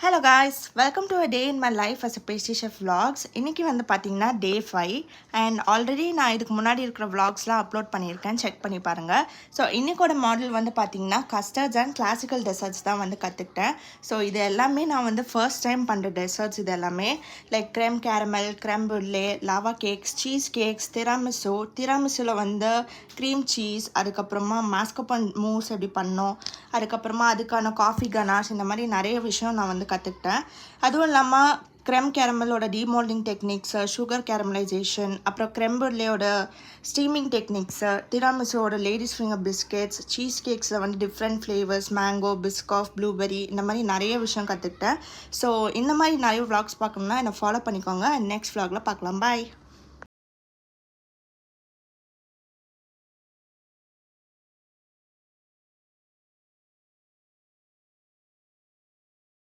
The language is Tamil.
Hello guys, welcome to a day in my life as a pastry chef vlogs. இன்றைக்கி வந்து பார்த்தீங்கன்னா டே 5 அண்ட் ஆல்ரெடி நான் இதுக்கு முன்னாடி இருக்கிற vlogsலாம் அப்லோட் பண்ணியிருக்கேன், செக் பண்ணி பாருங்கள். ஸோ இன்றைக்கோட மாடல் வந்து பார்த்தீங்கன்னா கஸ்டர்ட்ஸ் அண்ட் கிளாசிக்கல் டெசர்ட்ஸ் தான் வந்து கற்றுக்கிட்டேன். ஸோ இது எல்லாமே நான் வந்து ஃபர்ஸ்ட் டைம் பண்ணுற டெசர்ட்ஸ். இது எல்லாமே like creme caramel, creme brulee, lava cakes, cheese cakes, திராமிசுவில் வந்து க்ரீம் சீஸ், அதுக்கப்புறமா மாஸ்கோபன் மூஸ் எப்படி பண்ணோம், அதுக்கப்புறமா அதுக்கான காஃபி கனாஷ், இந்த மாதிரி நிறைய விஷயம் நான் வந்து கற்றுக்கிட்டேன். அதுவும் இல்லாமல் க்ரெம் கேரமலோட டீமோல்டிங் டெக்னிக்ஸு, சுகர் கேரமலைசேஷன், அப்புறம் க்ரெம் புர்லேயோட ஸ்டீமிங் டெக்னிக்ஸு, திராமிசோட லேடிஸ் ஃபிங்கர் பிஸ்கெட்ஸ், சீஸ் கேக்ஸில் வந்து different flavours, mango, Biscoff, blueberry, இந்த மாதிரி நிறைய விஷயம் கற்றுக்கிட்டேன். ஸோ இந்த மாதிரி நிறைய vlogs பார்க்கணுன்னா என்னை ஃபாலோ பண்ணிக்கோங்க. நெக்ஸ்ட் vlogல பார்க்கலாம். பாய்.